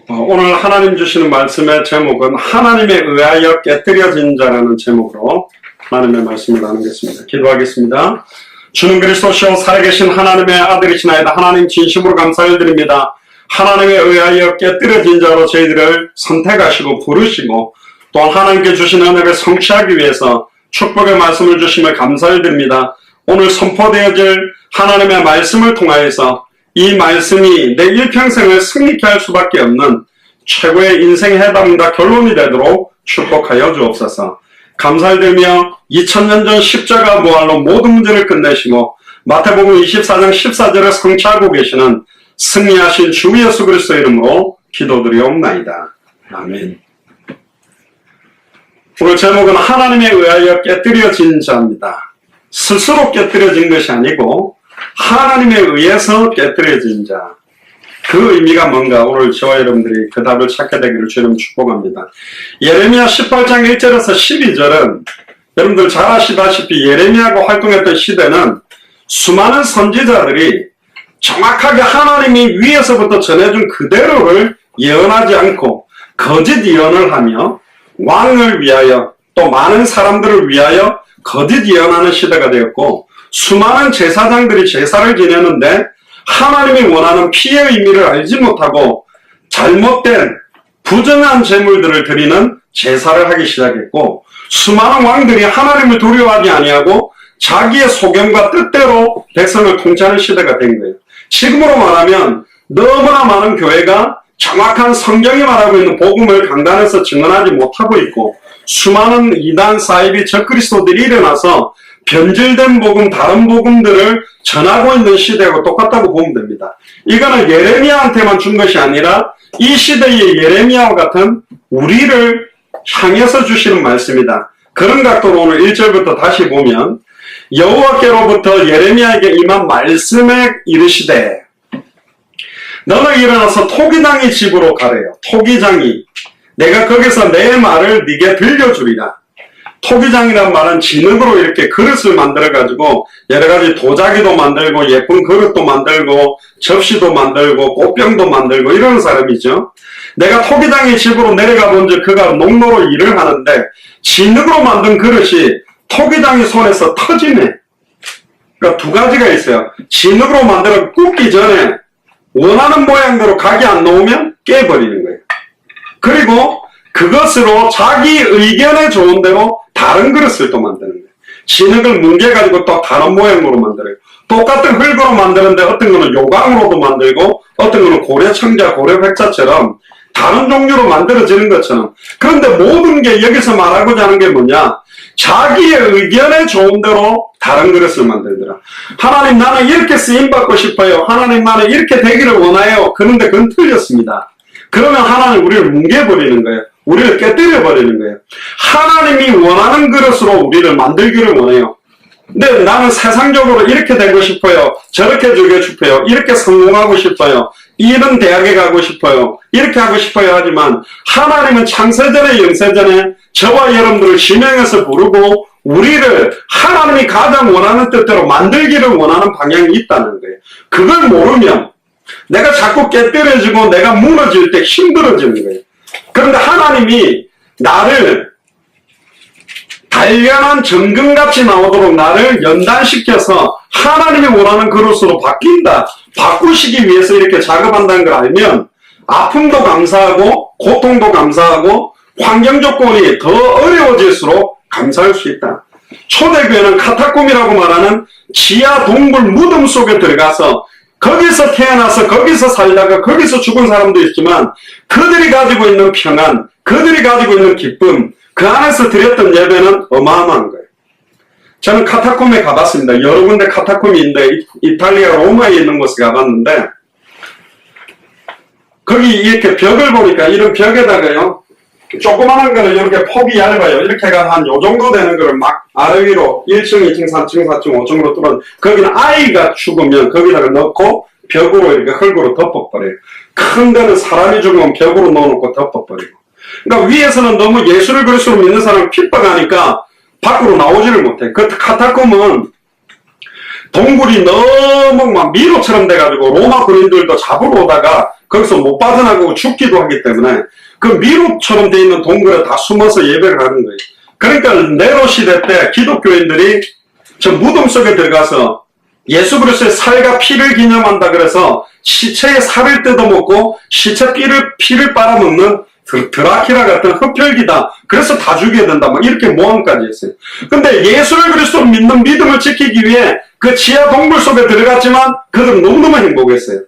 오늘 하나님 주시는 말씀의 제목은 하나님에 의하여 깨뜨려진 자라는 제목으로 하나님의 말씀을 나누겠습니다. 기도하겠습니다. 주는 그리스도시요 살아계신 하나님의 아들이시나이다. 하나님 진심으로 감사를 드립니다. 하나님에 의하여 깨뜨려진 자로 저희들을 선택하시고 부르시고 또한 하나님께 주신 은혜를 성취하기 위해서 축복의 말씀을 주심을 감사를 드립니다. 오늘 선포되어질 하나님의 말씀을 통하여서 이 말씀이 내 일평생을 승리케 할 수밖에 없는 최고의 인생 해답과 결론이 되도록 축복하여 주옵소서. 감사를 드리며 2000년 전 십자가 부활로 모든 문제를 끝내시고 마태복음 24장 14절에 성취하고 계시는 승리하신 주 예수 그리스도의 이름으로 기도드리옵나이다. 아멘. 오늘 제목은 하나님에 의하여 깨뜨려진 자입니다. 스스로 깨뜨려진 것이 아니고 하나님에 의해서 깨뜨려진 자. 그 의미가 뭔가 오늘 저와 여러분들이 그 답을 찾게 되기를 주님 축복합니다. 예레미야 18장 1절에서 12절은 여러분들 잘 아시다시피 예레미야가 활동했던 시대는 수많은 선지자들이 정확하게 하나님이 위에서부터 전해준 그대로를 예언하지 않고 거짓 예언을 하며 왕을 위하여 또 많은 사람들을 위하여 거짓 예언하는 시대가 되었고 수많은 제사장들이 제사를 지내는데 하나님이 원하는 피의 의미를 알지 못하고 잘못된 부정한 제물들을 드리는 제사를 하기 시작했고 수많은 왕들이 하나님을 두려워하지 아니하고 자기의 소견과 뜻대로 백성을 통치하는 시대가 된 거예요. 지금으로 말하면 너무나 많은 교회가 정확한 성경이 말하고 있는 복음을 강단에서 증언하지 못하고 있고 수많은 이단 사이비 적그리스도들이 일어나서 변질된 복음, 다른 복음들을 전하고 있는 시대하고 똑같다고 보면 됩니다. 이거는 예레미야한테만 준 것이 아니라 이 시대의 예레미야와 같은 우리를 향해서 주시는 말씀이다. 그런 각도로 오늘 1절부터 다시 보면 여호와께로부터 예레미야에게 임한 말씀에 이르시되 너는 일어나서 토기장이 집으로 가래요. 토기장이 내가 거기서 내 말을 네게 들려주리라. 토기장이란 말은 진흙으로 이렇게 그릇을 만들어가지고 여러가지 도자기도 만들고 예쁜 그릇도 만들고 접시도 만들고 꽃병도 만들고 이런 사람이죠. 내가 토기장의 집으로 내려가 본즉 그가 농로로 일을 하는데 진흙으로 만든 그릇이 토기장의 손에서 터지네. 그러니까 두 가지가 있어요. 진흙으로 만들어 굽기 전에 원하는 모양대로 각이 안 나오면 깨버리는 거예요. 그리고 그것으로 자기 의견에 좋은 대로 다른 그릇을 또 만드는 거예요. 진흙을 뭉개가지고 또 다른 모양으로 만들어요. 똑같은 흙으로 만드는데 어떤 거는 요강으로도 만들고 어떤 거는 고려청자, 고려획자처럼 다른 종류로 만들어지는 것처럼. 그런데 모든 게 여기서 말하고자 하는 게 뭐냐? 자기의 의견에 좋은 대로 다른 그릇을 만들더라. 하나님 나는 이렇게 쓰임받고 싶어요. 하나님 나는 이렇게 되기를 원해요. 그런데 그건 틀렸습니다. 그러면 하나님 우리를 뭉개버리는 거예요. 우리를 깨뜨려버리는 거예요. 하나님이 원하는 그릇으로 우리를 만들기를 원해요. 근데 나는 세상적으로 이렇게 되고 싶어요. 저렇게 되고 싶어요. 이렇게 성공하고 싶어요. 이런 대학에 가고 싶어요. 이렇게 하고 싶어요. 하지만 하나님은 창세전에 영세전에 저와 여러분들을 지명해서 부르고 우리를 하나님이 가장 원하는 뜻대로 만들기를 원하는 방향이 있다는 거예요. 그걸 모르면 내가 자꾸 깨뜨려지고 내가 무너질 때 힘들어지는 거예요. 그런데 하나님이 나를 단련한 정금같이 나오도록 나를 연단시켜서 하나님이 원하는 그릇으로 바꾸시기 위해서 이렇게 작업한다는 걸 알면 아픔도 감사하고 고통도 감사하고 환경 조건이 더 어려워질수록 감사할 수 있다. 초대교회는 카타콤이라고 말하는 지하 동굴 무덤 속에 들어가서 거기서 태어나서 거기서 살다가 거기서 죽은 사람도 있지만 그들이 가지고 있는 평안, 그들이 가지고 있는 기쁨, 그 안에서 드렸던 예배는 어마어마한 거예요. 저는 카타콤에 가봤습니다. 여러 군데 카타콤이 있는데 이탈리아 로마에 있는 곳에 가봤는데 거기 이렇게 벽을 보니까 이런 벽에다가요 조그마한 거는 이렇게 폭이 얇아요. 이렇게 가 한 요 정도 되는 거를 막 아래 위로 1층, 2층, 3층, 4층, 5층으로 뚫어 거기는 아이가 죽으면 거기다가 넣고 벽으로 이렇게 흙으로 덮어버려요. 큰 데는 사람이 죽으면 벽으로 넣어놓고 덮어버리고. 그러니까 위에서는 너무 예수를 그리스도로 믿는 사람을 핍박하니까 밖으로 나오지를 못해. 그 카타콤은 동굴이 너무 막 미로처럼 돼가지고 로마 군인들도 잡으러 오다가 거기서 못 빠져나가고 죽기도 하기 때문에 그 미로처럼 돼 있는 동굴에 다 숨어서 예배를 하는 거예요. 그러니까 네로 시대 때 기독교인들이 저 무덤 속에 들어가서 예수 그리스도의 살과 피를 기념한다 그래서 시체의 살을 뜯어먹고 시체 피를 빨아먹는 드라큘라 같은 흡혈귀다. 그래서 다 죽여야 된다. 막 이렇게 모함까지 했어요. 근데 예수를 그리스도를 믿는 믿음을 지키기 위해 그 지하 동굴 속에 들어갔지만 그들은 너무너무 행복했어요.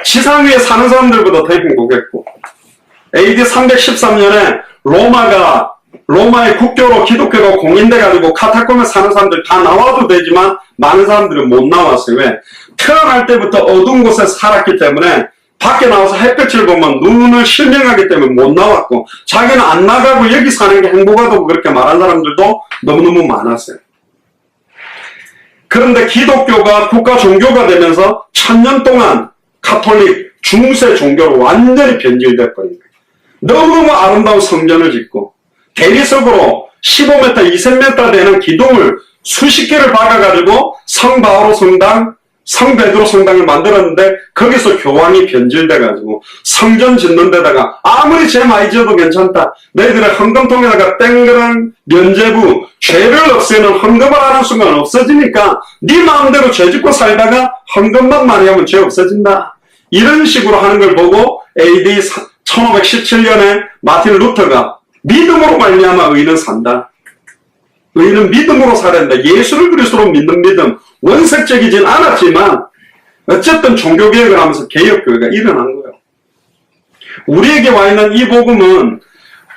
지상 위에 사는 사람들보다 더 행복했고, AD 313년에 로마의 국교로 기독교가 공인돼가지고 카타콤에 사는 사람들 다 나와도 되지만 많은 사람들은 못 나왔어요. 왜? 태어날 때부터 어두운 곳에 살았기 때문에 밖에 나와서 햇볕을 보면 눈을 실명하기 때문에 못 나왔고, 자기는 안 나가고 여기 사는 게 행복하다고 그렇게 말한 사람들도 너무너무 많았어요. 그런데 기독교가 국가 종교가 되면서 1000년 동안 가톨릭 중세 종교로 완전히 변질돼 버린 거예요. 너무너무 아름다운 성전을 짓고 대리석으로 15m, 20m 되는 기둥을 수십 개를 박아가지고 성바오로 성당, 성베드로 성당을 만들었는데 거기서 교황이 변질돼가지고 성전 짓는 데다가 아무리 죄 많이 지어도 괜찮다. 너희들의 헌금통에다가 땡그란 면죄부, 죄를 없애는 헌금을 하는 순간 없어지니까 네 마음대로 죄 짓고 살다가 헌금만 많이 하면 죄 없어진다. 이런 식으로 하는 걸 보고 AD 1517년에 마틴 루터가 믿음으로 말미암아 의인은 산다. 의인은 믿음으로 살아야 한다. 예수를 그리스도로 믿는 믿음. 원색적이진 않았지만 어쨌든 종교개혁을 하면서 개혁교회가 일어난 거예요. 우리에게 와 있는 이 복음은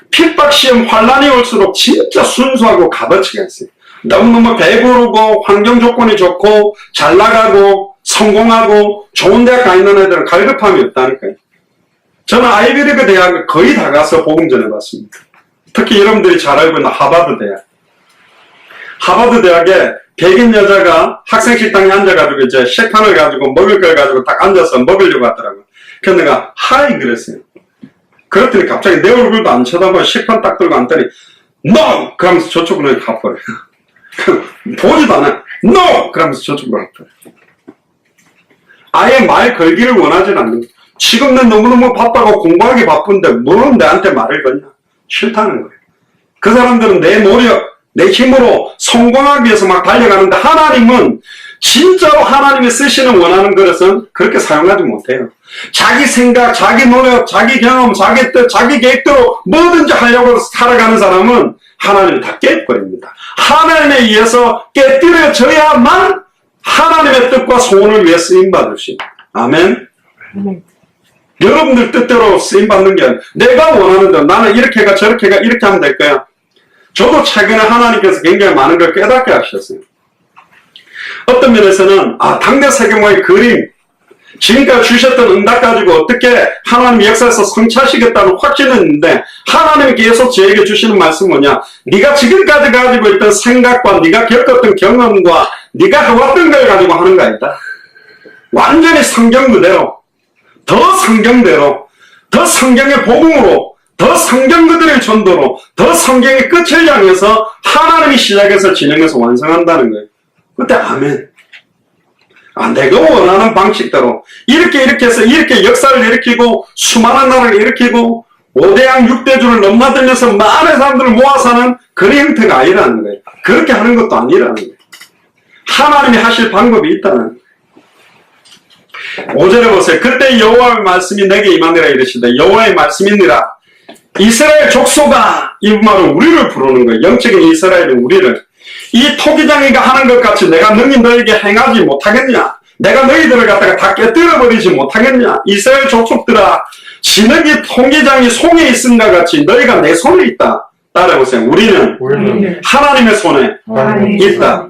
핍박시험 환란이 올수록 진짜 순수하고 값어치가 있어요. 너무너무 배부르고 환경 조건이 좋고 잘 나가고 성공하고 좋은 대학 가 있는 애들은 갈급함이 없다니까요. 저는 아이비리그 대학을 거의 다 가서 복음 전해봤습니다. 특히 여러분들이 잘 알고 있는 하버드 대학. 하버드 대학에 백인 여자가 학생 식당에 앉아가지고 이제 식판을 가지고 먹을 걸 가지고 딱 앉아서 먹으려고 하더라고요. 그래서 내가 하이 그랬어요. 그랬더니 갑자기 내 얼굴도 안 쳐다보고 식판 딱 들고 앉더니 NO! 그러면서 저쪽으로 가버려요. 보지도 않아요. NO! 그러면서 저쪽으로 가버려요. 아예 말 걸기를 원하진 않는 거예요. 지금 난 너무너무 바빠고 공부하기 바쁜데 뭘 나한테 말을 거냐? 싫다는 거예요. 그 사람들은 내 노력, 내 힘으로 성공하기 위해서 막 달려가는데 하나님은 진짜로 하나님이 쓰시는 원하는 그릇은 그렇게 사용하지 못해요. 자기 생각, 자기 노력, 자기 경험, 자기 뜻, 자기 계획대로 뭐든지 하려고 살아가는 사람은 하나님이 다 깨버립니다. 하나님에 의해서 깨뜨려져야만 하나님의 뜻과 소원을 위해 쓰임받을 수 있습니다. 아멘. 여러분들 뜻대로 쓰임받는 게 아니라 내가 원하는 대로 나는 이렇게 해가 저렇게 해가 이렇게 하면 될 거야. 저도 최근에 하나님께서 굉장히 많은 걸 깨닫게 하셨어요. 어떤 면에서는 당대 세계화의 그림, 지금까지 주셨던 응답 가지고 어떻게 하나님 역사에서 성취하시겠다는 확신은 있는데 하나님이 계속 저에게 주시는 말씀은 뭐냐? 네가 지금까지 가지고 있던 생각과 네가 겪었던 경험과 네가 해왔던 걸 가지고 하는 거 아니다. 완전히 성경 그대로, 더 성경대로, 더 성경의 복음으로, 더 성경 그들의 전도로, 더 성경의 끝을 향해서 하나님이 시작해서 진행해서 완성한다는 거예요. 그때 아멘. 내가 원하는 방식대로 이렇게 해서 이렇게 역사를 일으키고 수많은 나라를 일으키고 5대양 6대주를 넘나들면서 많은 사람들을 모아서 하는 그런 형태가 아니라는 거예요. 그렇게 하는 것도 아니라는 거예요. 하나님이 하실 방법이 있다는 거예요. 5절에 보세요. 그때 여호와의 말씀이 내게 임하니라 이르시되 여호와의 말씀이니라. 이스라엘 족속아, 이 말은 우리를 부르는 거예요. 영적인 이스라엘은 우리를. 이 토기장이가 하는 것 같이 내가 능히 너에게 행하지 못하겠냐? 내가 너희들을 갖다가 다 깨뜨려버리지 못하겠냐? 이스라엘 족속들아, 진흙이 토기장이 손에 있음과 같이 너희가 내 손에 있다. 따라해보세요. 우리는 하나님의 손에 있다.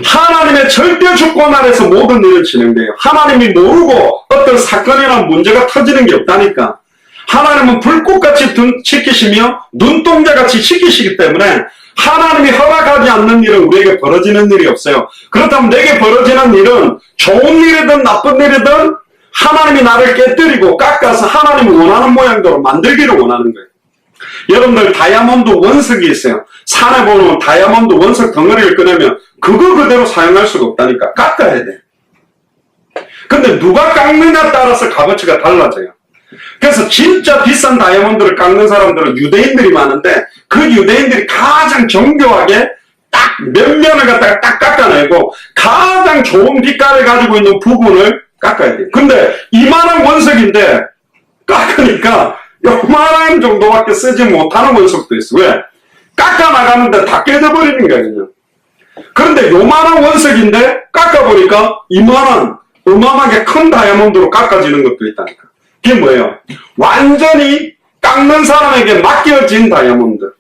하나님의 절대 주권 아래서 모든 일은 진행돼요. 하나님이 모르고 어떤 사건이나 문제가 터지는 게 없다니까. 하나님은 불꽃같이 지키시며 눈동자같이 지키시기 때문에 하나님이 허락하지 않는 일은 우리에게 벌어지는 일이 없어요. 그렇다면 내게 벌어지는 일은 좋은 일이든 나쁜 일이든 하나님이 나를 깨뜨리고 깎아서 하나님이 원하는 모양대로 만들기를 원하는 거예요. 여러분들 다이아몬드 원석이 있어요. 산에 보면 다이아몬드 원석 덩어리를 꺼내면 그거 그대로 사용할 수가 없다니까. 깎아야 돼. 근데 누가 깎느냐에 따라서 값어치가 달라져요. 그래서 진짜 비싼 다이아몬드를 깎는 사람들은 유대인들이 많은데 그 유대인들이 가장 정교하게 딱 몇 면을 갖다가 딱 깎아내고 가장 좋은 빛깔을 가지고 있는 부분을 깎아야 돼요. 근데 이만한 원석인데 깎으니까 요만한 정도밖에 쓰지 못하는 원석도 있어. 왜? 깎아나가는데 다 깨져버리는 거야 그냥. 그런데 요만한 원석인데 깎아보니까 이만한 어마어마하게 큰 다이아몬드로 깎아지는 것도 있다니까. 그게 뭐예요? 완전히 깎는 사람에게 맡겨진 다이아몬드.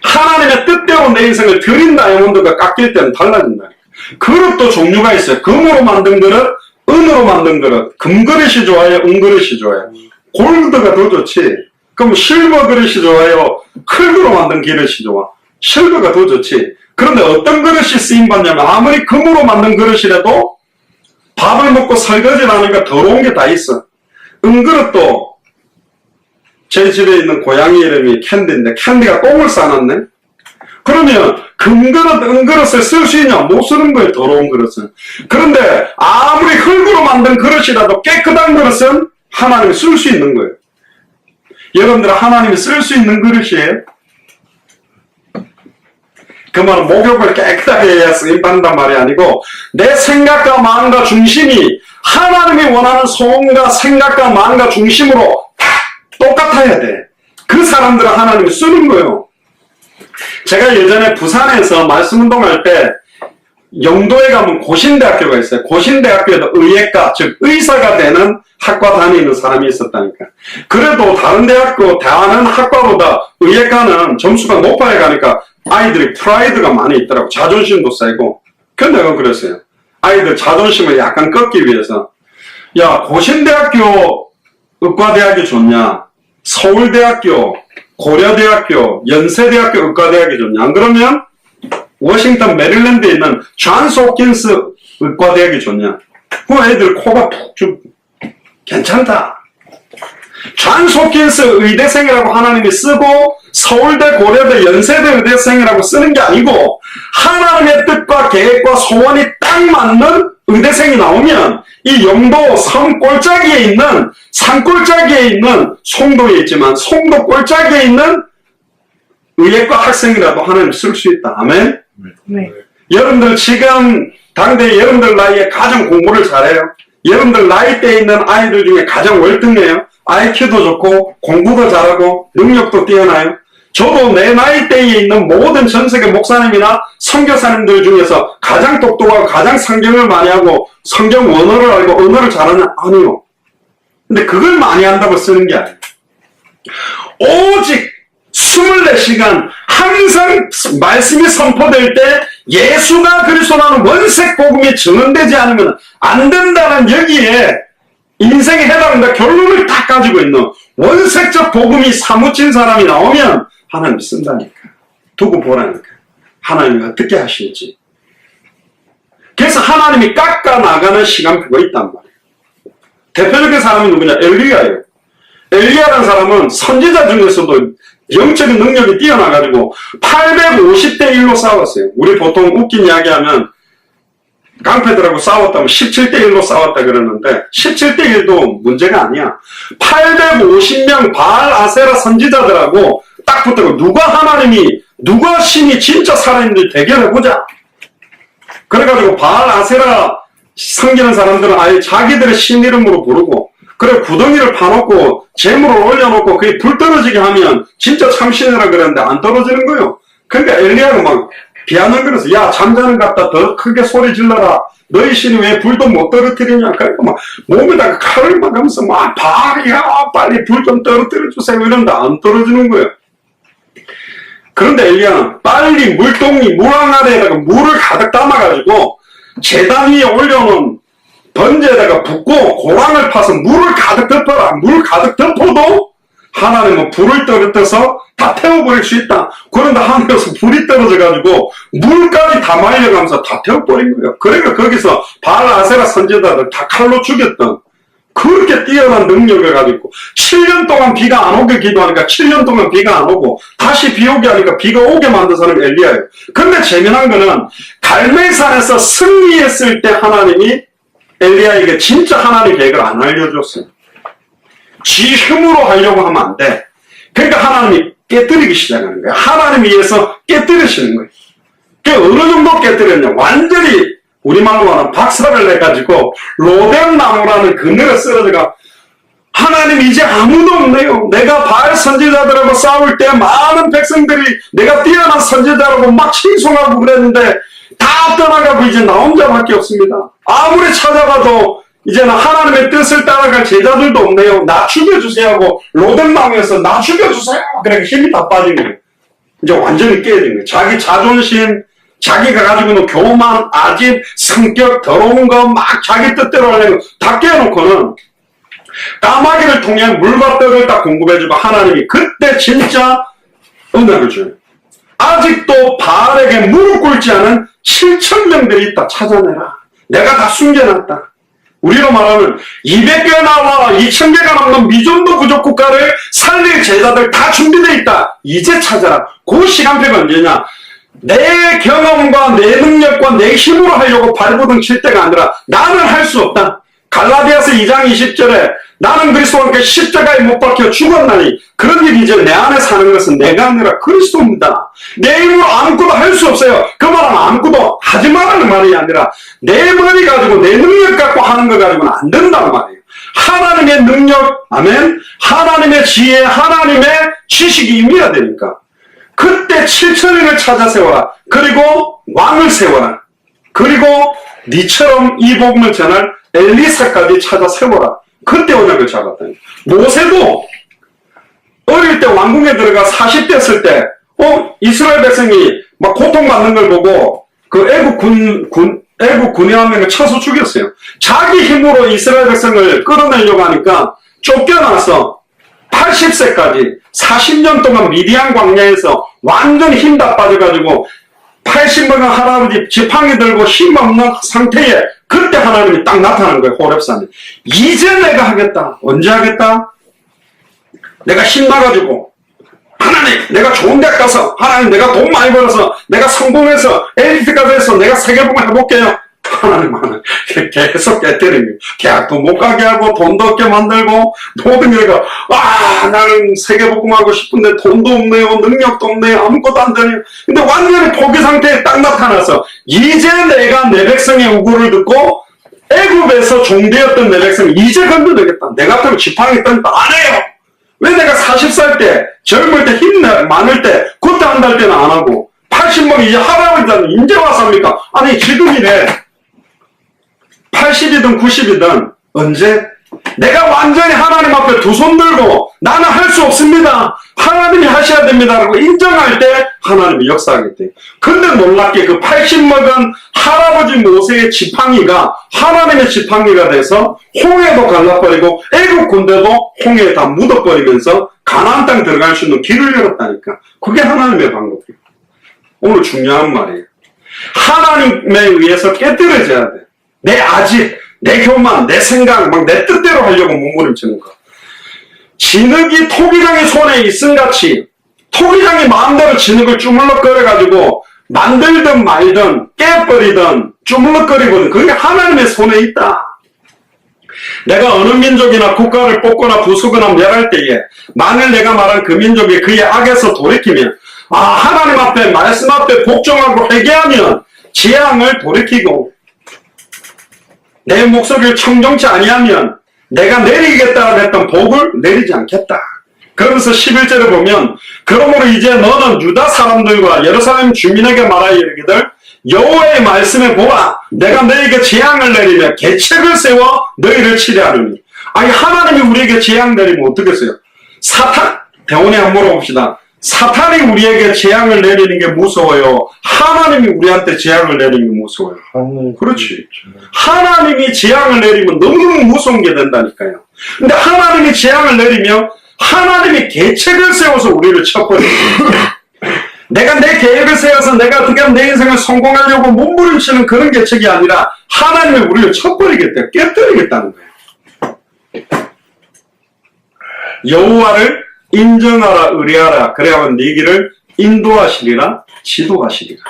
하나님의 뜻대로 내 인생을 드린 다이아몬드가 깎일 때는 달라진다니까. 그릇도 종류가 있어요. 금으로 만든 그릇, 은으로 만든 그릇. 금그릇이 좋아요? 은그릇이 좋아요? 골드가 더 좋지. 그럼 실버 그릇이 좋아요? 클드로 만든 그릇이 좋아? 실버가 더 좋지. 그런데 어떤 그릇이 쓰임받냐면 아무리 금으로 만든 그릇이라도 밥을 먹고 설거지를 하니까 더러운 게 다 있어. 은그릇도 제 집에 있는 고양이 이름이 캔디인데 캔디가 똥을 싸놨네? 그러면 금그릇, 은그릇을 쓸 수 있냐? 못 쓰는 거예요, 더러운 그릇은. 그런데 아무리 흙으로 만든 그릇이라도 깨끗한 그릇은 하나님이 쓸 수 있는 거예요. 여러분들 하나님이 쓸 수 있는 그릇이에요? 그 말은 목욕을 깨끗하게 해야 쓰임받는단 말이 아니고 내 생각과 마음과 중심이 하나님이 원하는 소원과 생각과 마음과 중심으로 다 똑같아야 돼. 그 사람들은 하나님이 쓰는 거예요. 제가 예전에 부산에서 말씀운동할 때 영도에 가면 고신대학교가 있어요. 고신대학교에도 의예과, 즉 의사가 되는 학과 다니는 사람이 있었다니까. 그래도 다른 대학교, 다른 학과보다 의예과는 점수가 높아야 가니까 아이들이 프라이드가 많이 있더라고. 자존심도 세고. 근데 내가 그랬어요. 아이들 자존심을 약간 꺾기 위해서 야, 고신대학교 의과대학이 좋냐? 서울대학교, 고려대학교, 연세대학교 의과대학이 좋냐? 안 그러면 워싱턴 메릴랜드에 있는 존스 홉킨스 의과대학이 좋냐? 그 애들 코가 푹 쭉 괜찮다. 존스 홉킨스 의대생이라고 하나님이 쓰고 서울대, 고려대, 연세대 의대생이라고 쓰는 게 아니고 하나님의 뜻과 계획과 소원이 딱 맞는 의대생이 나오면 이 영도 섬 꼴짜기에 있는 산 꼴짜기에 있는 송도에 있지만 송도 꼴짜기에 있는 의예과 학생이라도 하나님 쓸 수 있다. 아멘? 네. 여러분들 지금 당대 여러분들 나이에 가장 공부를 잘해요. 여러분들 나이대에 있는 아이들 중에 가장 월등해요. IQ도 좋고 공부도 잘하고 능력도 뛰어나요. 저도 내 나이대에 있는 모든 전세계 목사님이나 선교사님들 중에서 가장 똑똑하고 가장 성경을 많이 하고 성경 원어를 알고 언어를 잘하는 아니요. 근데 그걸 많이 한다고 쓰는 게 아니에요. 오직 24시간 항상 말씀이 선포될 때 예수가 그리스도라는 원색 복음이 증언되지 않으면 안 된다는 여기에 인생에 해당한다 결론을 딱 가지고 있는 원색적 복음이 사무친 사람이 나오면 하나님이 쓴다니까. 두고 보라니까. 하나님이 어떻게 하실지. 그래서 하나님이 깎아 나가는 시간표가 있단 말이에요. 대표적인 사람이 누구냐? 엘리야예요. 엘리야라는 사람은 선지자 중에서도 영적인 능력이 뛰어나가지고 850대 1로 싸웠어요. 우리 보통 웃긴 이야기하면 깡패들하고 싸웠다면 17대 1로 싸웠다 그러는데 17대 1도 문제가 아니야. 850명 바알 아세라 선지자들하고 딱 붙고 누가 신이 진짜 살아있는지 대결해보자. 그래가지고 바알 아세라 섬기는 사람들은 아예 자기들의 신 이름으로 부르고 그래 구덩이를 파놓고 재물을 올려놓고 그게 불 떨어지게 하면 진짜 참신이라 그랬는데 안 떨어지는 거예요. 그러니까 엘리야가 막 비아는 거려서 야 잠자는 같다 더 크게 소리 질러라. 너희 신이 왜 불도 못 떨어뜨리냐. 그러니까 막 몸에다가 칼을 막 하면서 막 발이야 빨리 불 좀 떨어뜨려 주세요 이런데 안 떨어지는 거예요. 그런데 엘리야는 빨리 물동이 물항아리에다가 물을 가득 담아가지고 제단 위에 올려놓은 번제에다가 붓고 고랑을 파서 물을 가득 덮어라. 물 가득 덮어도 하나님은 불을 떨어뜨려서 다 태워버릴 수 있다. 그런데 하늘에서 불이 떨어져가지고 물까지 다 말려가면서 다 태워버린 거예요. 그러니까 거기서 바알 아세라 선지자들 다 칼로 죽였던 그렇게 뛰어난 능력을 가지고 7년 동안 비가 안 오게 기도하니까 7년 동안 비가 안 오고 다시 비 오게 하니까 비가 오게 만든 사람이 엘리야예요. 근데 재미난 거는 갈멜산에서 승리했을 때 하나님이 엘리야에게 진짜 하나님 계획을 안 알려줬어요. 지 힘으로 하려고 하면 안 돼. 그러니까 하나님이 깨뜨리기 시작하는 거예요. 하나님 위해서 깨뜨리시는 거예요. 그 어느 정도 깨뜨렸냐? 완전히 우리말로 하는 박살을 내가지고 로뎀나무라는 그늘에 쓰러져가 하나님 이제 아무도 없네요. 내가 바알 선지자들하고 싸울 때 많은 백성들이 내가 뛰어난 선지자라고 막 칭송하고 그랬는데 다 떠나가고 이제 나 혼자밖에 없습니다. 아무리 찾아봐도 이제는 하나님의 뜻을 따라갈 제자들도 없네요. 나 죽여주세요 하고 로뎀나무에서 나 죽여주세요. 그러니까 힘이 다 빠진 거예요. 이제 완전히 깨진 거예요. 자기 자존심, 자기가 가지고 있는 교만, 아집, 성격, 더러운 거 막 자기 뜻대로 하려고 다 깨놓고는 까마귀를 통해 물과 떡을 딱 공급해주고 하나님이 그때 진짜 은혜를 줘요. 아직도 바알에게 무릎 꿇지 않은 7,000명들이 있다. 찾아내라. 내가 다 숨겨놨다. 우리로 말하면 200개 나와 2,000개가 넘는 미전도 부족 국가를 살릴 제자들 다 준비되어 있다. 이제 찾아라. 그 시간표가 언제냐? 내 경험과 내 능력과 내 힘으로 하려고 발버둥 칠 때가 아니라 나는 할 수 없다. 갈라디아서 2장 20절에 나는 그리스도와 함께 십자가에 못 박혀 죽었나니 그런 일이 이제 내 안에 사는 것은 내가 아니라 그리스도입니다. 내 힘으로 아무것도 할 수 없어요. 그 말은 아무것도 하지 말라는 말이 아니라 내 머리 가지고 내 능력 갖고 하는 거 가지고는 안 된다는 말이에요. 하나님의 능력, 아멘, 하나님의 지혜, 하나님의 지식이 임해야 되니까 그때 7,000명을 찾아 세워라. 그리고 왕을 세워라. 그리고 니처럼 이 복음을 전할 엘리사까지 찾아 세워라. 그때 언약을 잡았다니. 모세도 어릴 때 왕궁에 들어가 40대 했을 때 이스라엘 백성이 막 고통받는 걸 보고 그 애국 군의 한 명을 쳐서 죽였어요. 자기 힘으로 이스라엘 백성을 끌어내려고 하니까 쫓겨나서 80세까지 40년 동안 미디안 광야에서 완전히 힘 다 빠져가지고 80먹은 할아버지 지팡이 들고 힘없는 상태에 그때 하나님이 딱 나타나는 거예요. 호렙산에. 이제 내가 하겠다. 언제 하겠다? 내가 힘나가지고 하나님 내가 좋은 데 가서 하나님 내가 돈 많이 벌어서 내가 성공해서 엘리트까지 해서 내가 세계복음을 해볼게요. 하나님은 계속 깨뜨립니다. 계약도 못 가게 하고 돈도 없게 만들고 모든 게가 나는 세계복음하고 싶은데 돈도 없네요. 능력도 없네요. 아무것도 안 되네요. 근데 완전히 포기 상태에 딱 나타나서 이제 내가 내 백성의 우구를 듣고 애굽에서 종되었던 내 백성 이제 건드리겠다. 내 같으면 지팡이 던다 안 해요. 왜 내가 40살 때 젊을 때 힘 많을 때 그때 한 달 때는 안 하고 80먹이 이제 할아버지는 이제 와서 합니까? 아니 지금이래. 80이든 90이든 언제 내가 완전히 하나님 앞에 두 손 들고 나는 할 수 없습니다. 하나님이 하셔야 됩니다. 라고 인정할 때 하나님이 역사하겠대. 근데 놀랍게 그 80먹은 할아버지 모세의 지팡이가 하나님의 지팡이가 돼서 홍해도 갈라버리고 애국 군대도 홍해에 다 묻어버리면서 가나안 땅 들어갈 수 있는 길을 열었다니까. 그게 하나님의 방법이에요. 오늘 중요한 말이에요. 하나님에 의해서 깨뜨려져야 돼. 내 아집, 내 교만, 내 생각, 막 내 뜻대로 하려고 몸부림치는 거. 진흙이 토기장의 손에 있음같이 토기장이 마음대로 진흙을 주물럭거려가지고 만들든 말든 깨버리든 주물럭거리거든. 그게 하나님의 손에 있다. 내가 어느 민족이나 국가를 뽑거나 부수거나 멸할 때에 만일 내가 말한 그 민족이 그의 악에서 돌이키면 하나님 앞에 말씀 앞에 복종하고 회개하면 재앙을 돌이키고 내 목소리를 청정치 아니하면 내가 내리겠다 했던 복을 내리지 않겠다. 그러면서 11절에 보면 그러므로 이제 너는 유다 사람들과 예루살렘 주민에게 말하여 이르기를 여호와의 말씀에 보라 내가 너에게 재앙을 내리며 계책을 세워 너희를 치려하느니. 아니 하나님이 우리에게 재앙 내리면 어떻겠어요? 사탄 대원에 한번 물어봅시다. 사탄이 우리에게 재앙을 내리는 게 무서워요? 하나님이 우리한테 재앙을 내리는 게 무서워요? 그렇지. 하나님이 재앙을 내리면 너무너무 무서운 게 된다니까요. 근데 하나님이 재앙을 내리면 하나님이 계책을 세워서 우리를 쳐버려요. 내가 내 계획을 세워서 내가 어떻게 하면 내 인생을 성공하려고 몸부림치는 그런 계책이 아니라 하나님이 우리를 쳐버리겠다. 깨뜨리겠다는 거예요. 여호와를 인정하라 의뢰하라 그래야만 네 길을 인도하시리라 지도하시리라.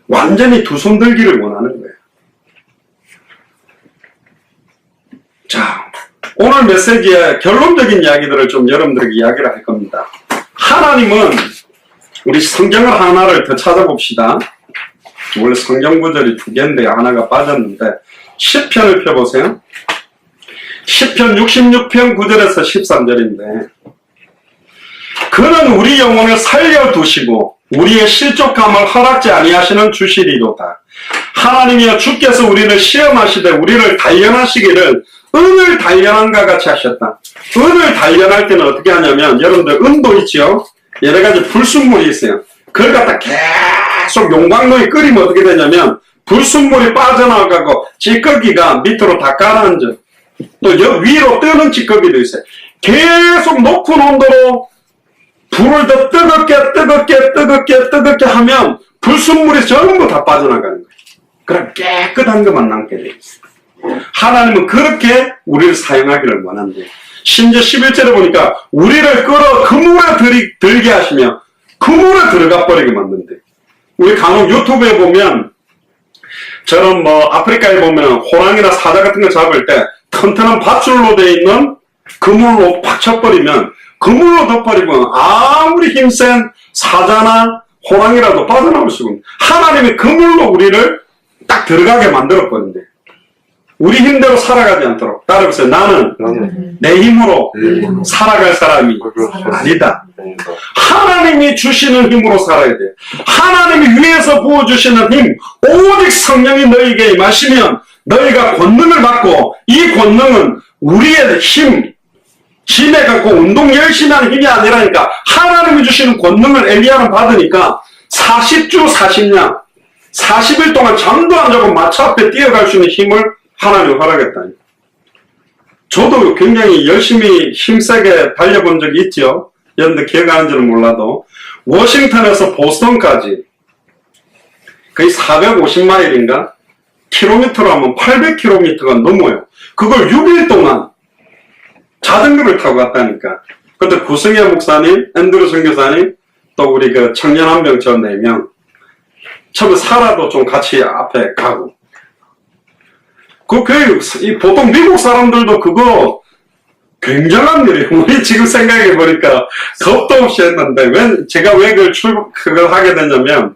완전히 두 손 들기를 원하는 거예요. 자, 오늘 메시지의 결론적인 이야기들을 좀 여러분들에게 이야기를 할 겁니다. 하나님은 우리 성경을 하나를 더 찾아봅시다. 원래 성경 구절이 두 개인데 하나가 빠졌는데 시편을 펴보세요. 시편 66편 9절에서 13절인데 그는 우리 영혼을 살려두시고 우리의 실족함을 허락지 아니하시는 주시리로다. 하나님이여 주께서 우리를 시험하시되 우리를 단련하시기를 은을 단련한가 같이 하셨다. 은을 단련할 때는 어떻게 하냐면 여러분들 은도 있죠. 여러 가지 불순물이 있어요. 그걸 갖다 계속 용광로에 끓이면 어떻게 되냐면 불순물이 빠져나가고 찌꺼기가 밑으로 다 가라앉아. 또 위로 뜨는 찌꺼기도 있어요. 계속 높은 온도로 불을 더 뜨겁게 하면 불순물이 전부 다 빠져나가는 거예요. 그럼 깨끗한 것만 남게 되어 있어요. 하나님은 그렇게 우리를 사용하기를 원한대요. 심지어 11절에 보니까 우리를 끌어 그물에 들게 하시며 그물에 들어가 버리게 만든대요. 우리 간혹 유튜브에 보면 저런 아프리카에 보면 호랑이나 사자 같은 거 잡을 때 튼튼한 밧줄로 되어 있는 그물로 팍 쳐버리면 그물로 덮어버리면 아무리 힘센 사자나 호랑이라도 빠져나올 수가 없는. 하나님이 그물로 우리를 딱 들어가게 만들어버린대. 우리 힘대로 살아가지 않도록. 따라해보세요. 나는 내 힘으로 살아갈 사람이 아니다. 하나님이 주시는 힘으로 살아야 돼. 하나님이 위에서 부어주시는 힘, 오직 성령이 너희에게 임하시면 너희가 권능을 받고 이 권능은 우리의 힘, 짐에 갖고 운동 열심히 하는 힘이 아니라니까 하나님이 주시는 권능을 엘리야는 받으니까 40주 40년 40일 동안 잠도 안 자고 마차 앞에 뛰어갈 수 있는 힘을 하나님이 허락했다니까. 저도 굉장히 열심히 힘세게 달려본 적이 있죠. 여러분들 기억하는지는 몰라도 워싱턴에서 보스턴까지 거의 450마일인가? 킬로미터로 하면 800km가 넘어요. 그걸 6일 동안 자전거를 타고 갔다니까. 그때 구승혜 목사님, 앤드루 선교사님, 또 우리 그 청년 한 명, 저 4명. 처음에 사라도 좀 같이 앞에 가고. 보통 미국 사람들도 그거 굉장한 일이에요. 우리 지금 생각해보니까 겁도 없이 했는데, 제가 왜 그걸 하게 됐냐면,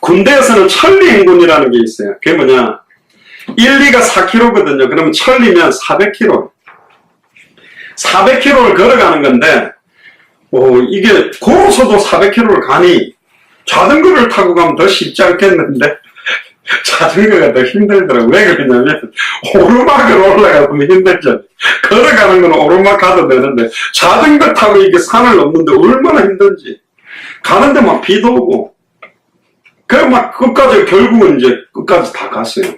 군대에서는 천리행군이라는 게 있어요. 그게 뭐냐. 1리가 4km거든요. 그러면 천리면 400km. 400km를 걸어가는 건데, 이게 걸어서도 400km를 가니, 자전거를 타고 가면 더 쉽지 않겠는데, 자전거가 더 힘들더라고요. 왜 그러냐면, 오르막을 올라가면 힘들죠. 걸어가는 건 오르막 가도 되는데, 자전거 타고 이게 산을 넘는데 얼마나 힘든지. 가는데 막 비도 오고, 그래 막 끝까지, 결국은 이제 끝까지 다 갔어요.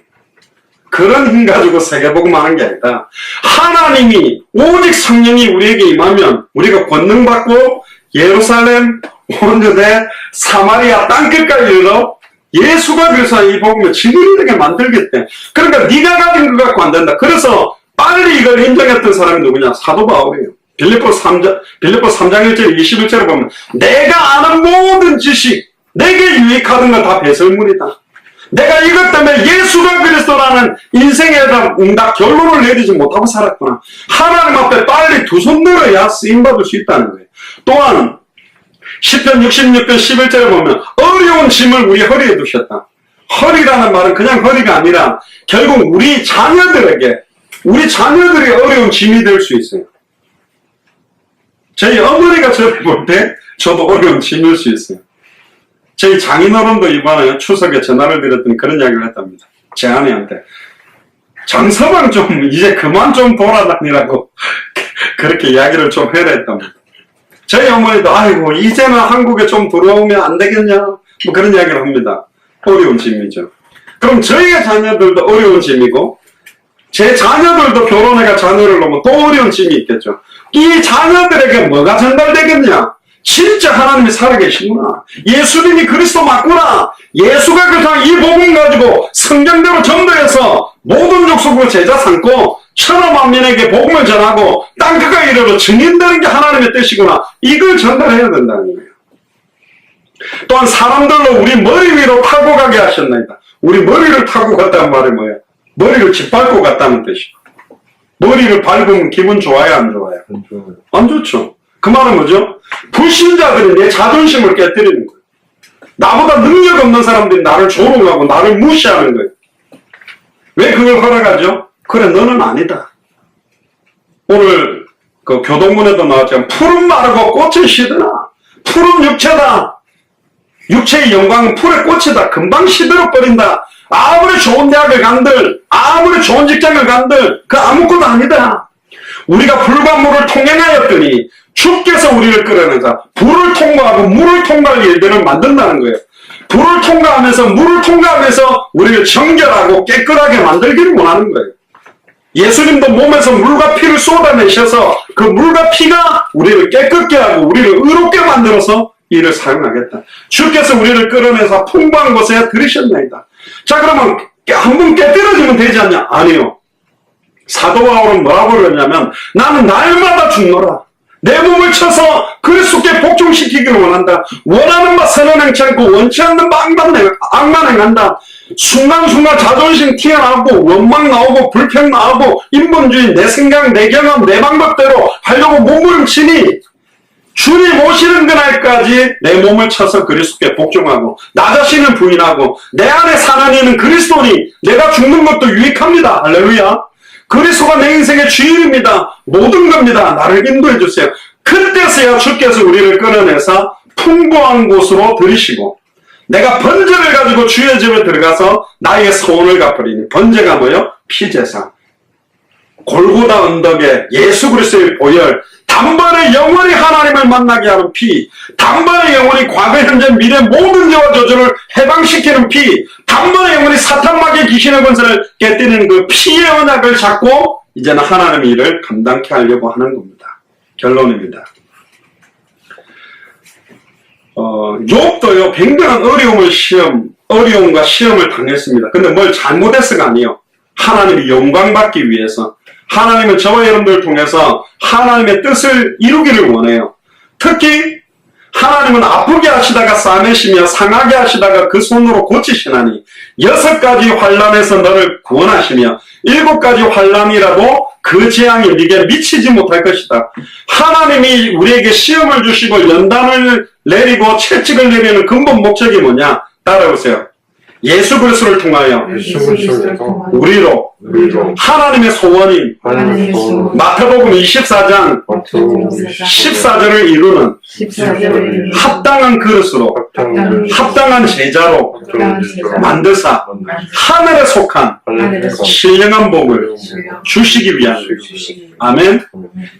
그런 힘 가지고 세계복음 하는 게 아니다. 하나님이 오직 성령이 우리에게 임하면 우리가 권능 받고 예루살렘, 온 유대, 사마리아 땅끝까지 이르러 예수가 그래서 이 복음을 증인이 되게 만들겠대. 그러니까 네가 가진 것 갖고 안 된다. 그래서 빨리 이걸 인정했던 사람이 누구냐? 사도 바울이에요. 빌립보 3장 1절 21절에 보면 내가 아는 모든 지식, 내게 유익하던 건 다 배설물이다. 내가 이것 때문에 예수가 그리스도라는 인생에 대한 응답 결론을 내리지 못하고 살았구나. 하나님 앞에 빨리 두 손 들어야 쓰임받을 수 있다는 거예요. 또한 시편 66편 11절에 보면 어려운 짐을 우리 허리에 두셨다. 허리라는 말은 그냥 허리가 아니라 결국 우리 자녀들이 어려운 짐이 될 수 있어요. 저희 어머니가 저를 볼 때 저도 어려운 짐일 수 있어요. 저희 장인어른도 이번에 추석에 전화를 드렸더니 그런 이야기를 했답니다. 제 아내한테. 장서방 좀 이제 그만 좀 돌아다니라고 그렇게 이야기를 좀 해야 했답니다. 저희 어머니도 아이고 이제는 한국에 좀 들어오면 안 되겠냐 뭐 그런 이야기를 합니다. 어려운 짐이죠. 그럼 저희의 자녀들도 어려운 짐이고 제 자녀들도 결혼해가 자녀를 놓으면 또 어려운 짐이 있겠죠. 이 자녀들에게 뭐가 전달되겠냐? 진짜 하나님이 살아계시구나. 예수님이 그리스도 맞구나. 예수가 그냥 이 복음 가지고 성경대로 전도해서 모든 족속으로 제자 삼고 천하만민에게 복음을 전하고 땅끝과 이르러 증인되는 게 하나님의 뜻이구나. 이걸 전달해야 된다는 거예요. 또한 사람들로 우리 머리 위로 타고 가게 하셨나이다. 우리 머리를 타고 갔다는 말이 뭐예요? 머리를 짓밟고 갔다는 뜻이에요. 머리를 밟으면 기분 좋아요, 안 좋아요? 안 좋죠. 그 말은 뭐죠? 불신자들이 내 자존심을 깨뜨리는 거예요. 나보다 능력 없는 사람들이 나를 조롱하고 나를 무시하는 거예요. 왜 그걸 허락하죠? 그래, 너는 아니다. 오늘 그 교동문에도 나왔지만 푸른 마르고 꽃은 시드나. 푸른 육체다. 육체의 영광은 풀의 꽃이다. 금방 시들어버린다. 아무리 좋은 대학을 간들, 아무리 좋은 직장을 간들, 그 아무것도 아니다. 우리가 불과 물을 통행하였더니 주께서 우리를 끌어내자 불을 통과하고 물을 통과할 일들을 만든다는 거예요. 불을 통과하면서 물을 통과하면서 우리를 정결하고 깨끗하게 만들기를 원하는 거예요. 예수님도 몸에서 물과 피를 쏟아내셔서 그 물과 피가 우리를 깨끗게 하고 우리를 의롭게 만들어서 이를 사용하겠다. 주께서 우리를 끌어내서 풍부한 곳에 들이셨나이다. 자, 그러면 한 번 깨뜨려지면 되지 않냐? 아니요. 사도 바울은 뭐라고 그러냐면 나는 날마다 죽노라. 내 몸을 쳐서 그리스도께 복종시키기를 원한다. 원하는 바 선은 행치 않고 원치 않는 바 악만 행한다. 순간순간 자존심 튀어나오고 원망 나오고 불평 나오고 인본주의 내 생각 내 경험 내 방법대로 하려고 몸부림치니 주님 오시는 그날까지 내 몸을 쳐서 그리스도께 복종하고 나 자신을 부인하고 내 안에 사는 이는 그리스도니 내가 죽는 것도 유익합니다. 할렐루야. 그리스도가 내 인생의 주인입니다. 모든 겁니다. 나를 인도해 주세요. 그때서야 주께서 우리를 끌어내서 풍부한 곳으로 들이시고 내가 번제를 가지고 주의 집에 들어가서 나의 소원을 갚으리니 번제가 뭐요? 피제사. 골고다 언덕에 예수 그리스도의 보혈 단번에 영원히 하나님을 만나게 하는 피, 단번에 영원히 과거, 현재, 미래 모든 죄와 저주를 해방시키는 피, 단번에 영원히 사탄마귀의 귀신의 권세를 깨뜨리는 그 피의 언약을 잡고 이제는 하나님의 일을 감당케 하려고 하는 겁니다. 결론입니다. 욥도요 굉장한 어려움과 시험을 당했습니다. 근데 뭘 잘못했어가 아니에요. 하나님이 영광 받기 위해서 하나님은 저와 여러분들을 통해서 하나님의 뜻을 이루기를 원해요. 특히 하나님은 아프게 하시다가 싸매시며 상하게 하시다가 그 손으로 고치시나니 6가지 환난에서 너를 구원하시며 7가지 환난이라도 그 재앙이 네게 미치지 못할 것이다. 하나님이 우리에게 시험을 주시고 연단을 내리고 채찍을 내리는 근본 목적이 뭐냐? 따라오세요. 예수 그리스도를 통하여 우리로 하나님의 소원인 마태복음 24장 14절을 이루는 합당한 그릇으로 합당한 제자로 만드사 하늘에 속한 신령한 복을 주시기 위한 아멘.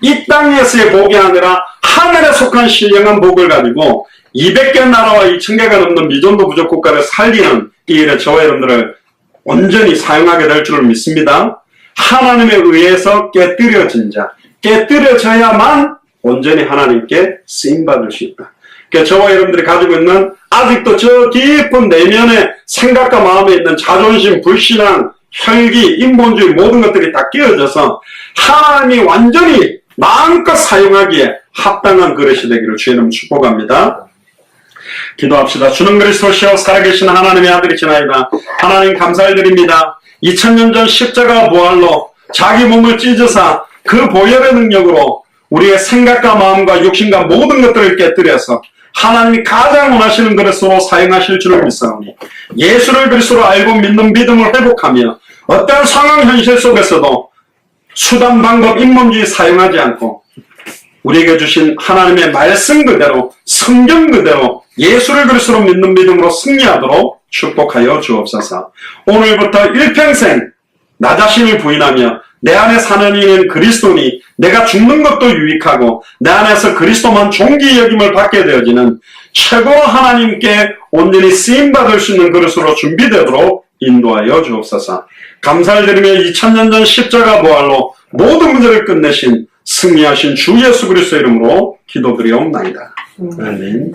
이 땅에서의 복이 아니라 하늘에 속한 신령한 복을 가지고 200개 나라와 2000개가 넘는 미전도 부족 국가를 살리는 이 일에 저와 여러분들을 온전히 사용하게 될 줄을 믿습니다. 하나님에 의해서 깨뜨려진 자, 깨뜨려져야만 온전히 하나님께 쓰임받을 수 있다. 그러니까 저와 여러분들이 가지고 있는 아직도 저 깊은 내면의 생각과 마음에 있는 자존심, 불신앙, 혈기, 인본주의 모든 것들이 다 끼어져서 하나님이 완전히 마음껏 사용하기에 합당한 그릇이 되기를 주의 이름 축복합니다. 기도합시다. 주는 그리스도시여 살아계신 하나님의 아들이시나이다. 하나님 감사드립니다. 2000년 전 십자가 부활로 자기 몸을 찢으사 그 보혈의 능력으로 우리의 생각과 마음과 육신과 모든 것들을 깨뜨려서 하나님이 가장 원하시는 그릇으로 사용하실 줄을 믿사오니 예수를 그리스도로 알고 믿는 믿음을 회복하며 어떠한 상황 현실 속에서도 수단 방법 인문주의 사용하지 않고 우리에게 주신 하나님의 말씀 그대로 성경 그대로 예수를 그리스도로 믿는 믿음으로 승리하도록 축복하여 주옵소서. 오늘부터 일평생 나 자신을 부인하며 내 안에 사는 이는 그리스도니 내가 죽는 것도 유익하고 내 안에서 그리스도만 존귀 여김을 받게 되어지는 최고 하나님께 온전히 쓰임받을 수 있는 그릇으로 준비되도록 인도하여 주옵소서. 감사를 드리며 2000년 전 십자가 부활로 모든 문제를 끝내신 승리하신 주 예수 그리스도의 이름으로 기도드리옵나이다. 아멘.